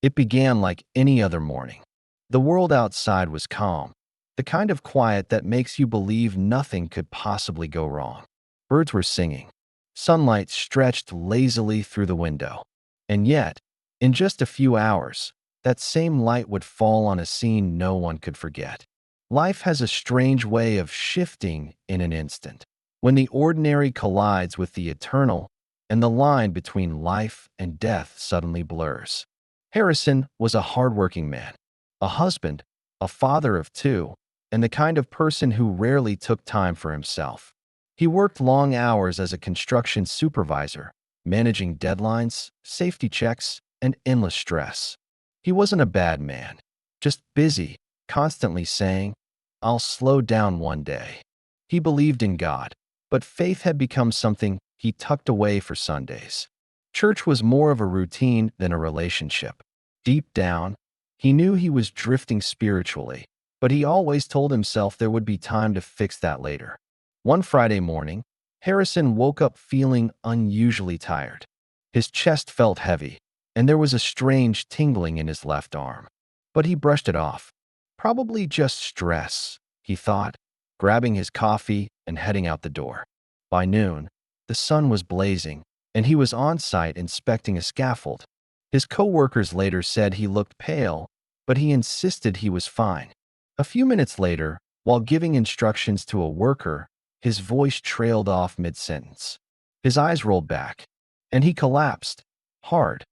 It began like any other morning. The world outside was calm, the kind of quiet that makes you believe nothing could possibly go wrong. Birds were singing. Sunlight stretched lazily through the window. And yet, in just a few hours, that same light would fall on a scene no one could forget. Life has a strange way of shifting in an instant. When the ordinary collides with the eternal, and the line between life and death suddenly blurs. Harrison was a hardworking man, a husband, a father of two, and the kind of person who rarely took time for himself. He worked long hours as a construction supervisor, managing deadlines, safety checks, and endless stress. He wasn't a bad man, just busy, constantly saying, "I'll slow down one day." He believed in God, but faith had become something he tucked away for Sundays. Church was more of a routine than a relationship. Deep down, he knew he was drifting spiritually, but he always told himself there would be time to fix that later. One Friday morning, Harrison woke up feeling unusually tired. His chest felt heavy, and there was a strange tingling in his left arm. But he brushed it off. Probably just stress, he thought, grabbing his coffee and heading out the door. By noon, the sun was blazing, and he was on site inspecting a scaffold. His co-workers later said he looked pale, but he insisted he was fine. A few minutes later, while giving instructions to a worker, his voice trailed off mid-sentence. His eyes rolled back, and he collapsed, hard,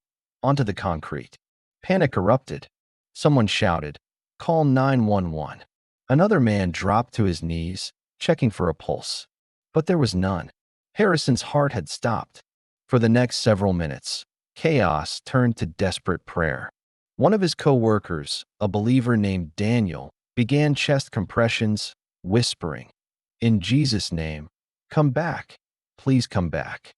onto the concrete. Panic erupted. Someone shouted, "Call 911." Another man dropped to his knees, checking for a pulse. But there was none. Harrison's heart had stopped. For the next several minutes, chaos turned to desperate prayer. One of his co-workers, a believer named Daniel, began chest compressions, whispering, "In Jesus' name, come back. Please come back."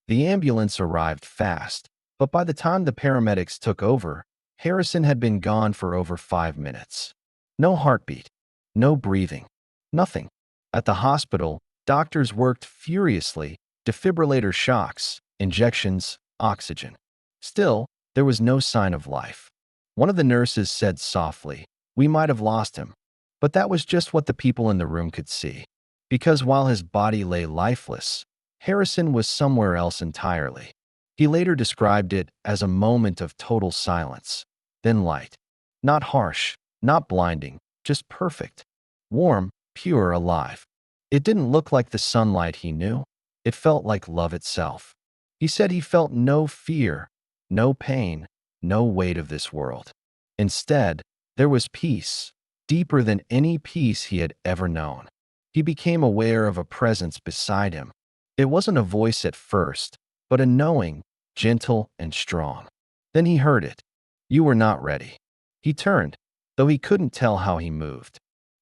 The ambulance arrived fast, but by the time the paramedics took over, Harrison had been gone for over 5 minutes. No heartbeat, no breathing, nothing. At the hospital, doctors worked furiously, defibrillator shocks, injections, oxygen. Still, there was no sign of life. One of the nurses said softly, "We might have lost him." But that was just what the people in the room could see. Because while his body lay lifeless, Harrison was somewhere else entirely. He later described it as a moment of total silence, then light. Not harsh, not blinding, just perfect. Warm, pure, alive. It didn't look like the sunlight he knew. It felt like love itself. He said he felt no fear, no pain, no weight of this world. Instead, there was peace, deeper than any peace he had ever known. He became aware of a presence beside him. It wasn't a voice at first, but a knowing, gentle and strong. Then he heard it. "You were not ready." He turned, though he couldn't tell how he moved.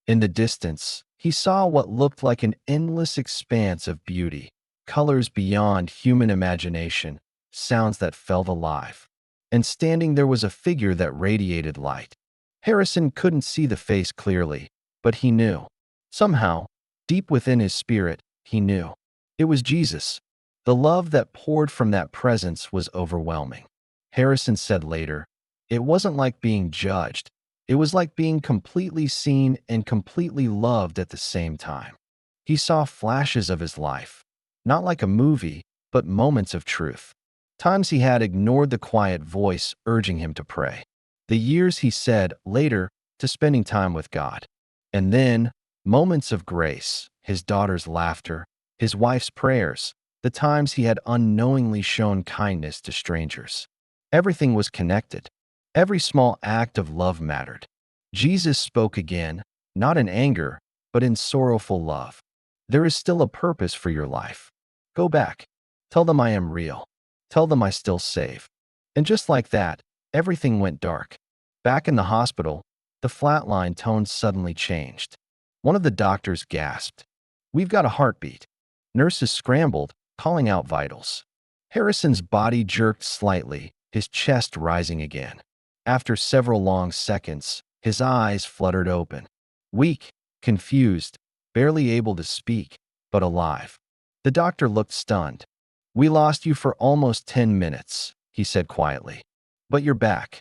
In the distance, he saw what looked like an endless expanse of beauty, colors beyond human imagination, sounds that felt alive. And standing there was a figure that radiated light. Harrison couldn't see the face clearly, but he knew. Somehow, deep within his spirit, he knew. It was Jesus. The love that poured from that presence was overwhelming. Harrison said later, "It wasn't like being judged. It was like being completely seen and completely loved at the same time." He saw flashes of his life, not like a movie, but moments of truth. Times he had ignored the quiet voice urging him to pray. The years, he said later, to spending time with God. And then, moments of grace, his daughter's laughter, his wife's prayers, the times he had unknowingly shown kindness to strangers. Everything was connected. Every small act of love mattered. Jesus spoke again, not in anger, but in sorrowful love. "There is still a purpose for your life. Go back. Tell them I am real. Tell them I still save." And just like that, everything went dark. Back in the hospital, the flatline tone suddenly changed. One of the doctors gasped, "We've got a heartbeat." Nurses scrambled, calling out vitals. Harrison's body jerked slightly, his chest rising again. After several long seconds, his eyes fluttered open. Weak, confused, barely able to speak, but alive. The doctor looked stunned. "We lost you for almost 10 minutes, he said quietly. "But you're back."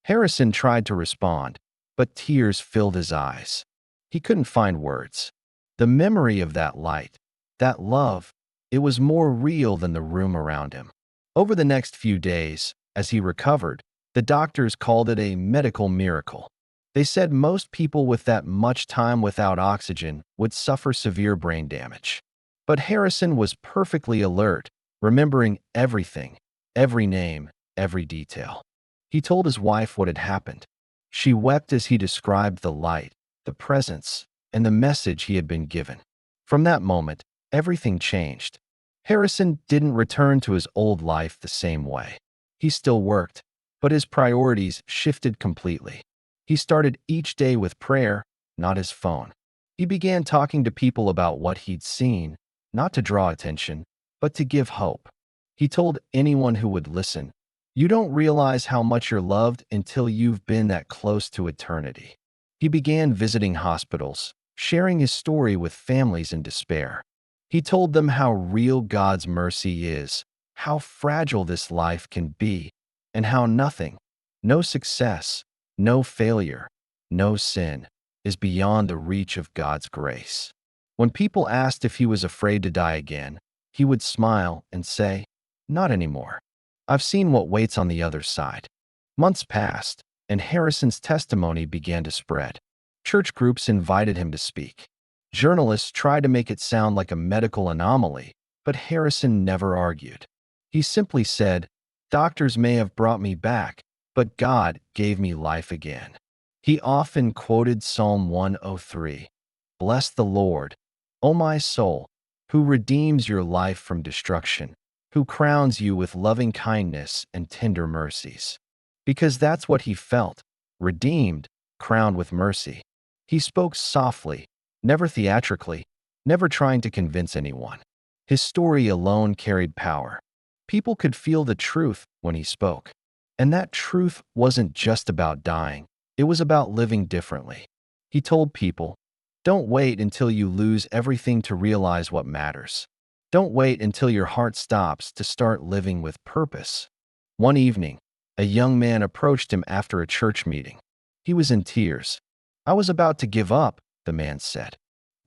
Harrison tried to respond, but tears filled his eyes. He couldn't find words. The memory of that light, that love, it was more real than the room around him. Over the next few days, as he recovered, the doctors called it a medical miracle. They said most people with that much time without oxygen would suffer severe brain damage. But Harrison was perfectly alert, remembering everything, every name, every detail. He told his wife what had happened. She wept as he described the light, the presence, and the message he had been given. From that moment, everything changed. Harrison didn't return to his old life the same way. He still worked, but his priorities shifted completely. He started each day with prayer, not his phone. He began talking to people about what he'd seen, not to draw attention, but to give hope. He told anyone who would listen, "You don't realize how much you're loved until you've been that close to eternity." He began visiting hospitals, sharing his story with families in despair. He told them how real God's mercy is, how fragile this life can be, and how nothing, no success, no failure, no sin, is beyond the reach of God's grace. When people asked if he was afraid to die again, he would smile and say, "Not anymore. I've seen what waits on the other side." Months passed, and Harrison's testimony began to spread. Church groups invited him to speak. Journalists tried to make it sound like a medical anomaly, but Harrison never argued. He simply said, "Doctors may have brought me back, but God gave me life again." He often quoted Psalm 103, "Bless the Lord, O my soul, who redeems your life from destruction, who crowns you with loving kindness and tender mercies." Because that's what he felt, redeemed, crowned with mercy. He spoke softly, never theatrically, never trying to convince anyone. His story alone carried power. People could feel the truth when he spoke. And that truth wasn't just about dying, it was about living differently. He told people, "Don't wait until you lose everything to realize what matters. Don't wait until your heart stops to start living with purpose." One evening, a young man approached him after a church meeting. He was in tears. "I was about to give up," the man said.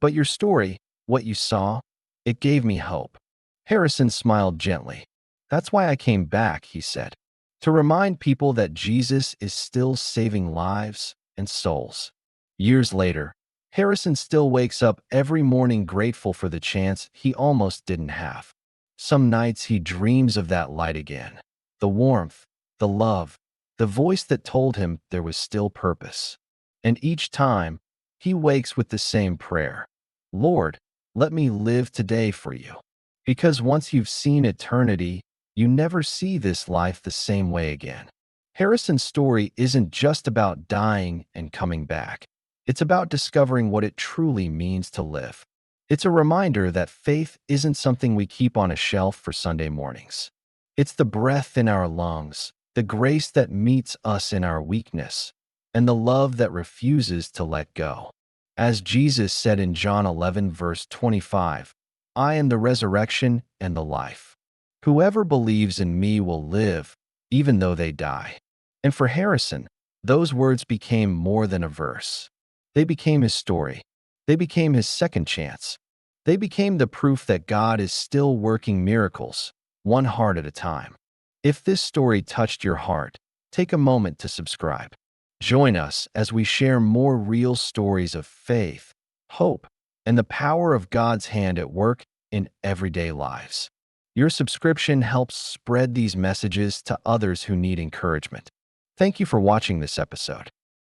"But your story, what you saw, it gave me hope." Harrison smiled gently. "That's why I came back," he said, "to remind people that Jesus is still saving lives and souls." Years later, Harrison still wakes up every morning grateful for the chance he almost didn't have. Some nights he dreams of that light again, the warmth, the love, the voice that told him there was still purpose. And each time, he wakes with the same prayer: "Lord, let me live today for you." Because once you've seen eternity, you never see this life the same way again. Harrison's story isn't just about dying and coming back. It's about discovering what it truly means to live. It's a reminder that faith isn't something we keep on a shelf for Sunday mornings. It's the breath in our lungs, the grace that meets us in our weakness, and the love that refuses to let go. As Jesus said in John 11, verse 25, "I am the resurrection and the life. Whoever believes in me will live, even though they die." And for Harrison, those words became more than a verse. They became his story. They became his second chance. They became the proof that God is still working miracles, one heart at a time. If this story touched your heart, take a moment to subscribe. Join us as we share more real stories of faith, hope, and the power of God's hand at work in everyday lives. Your subscription helps spread these messages to others who need encouragement. Thank you for watching this episode.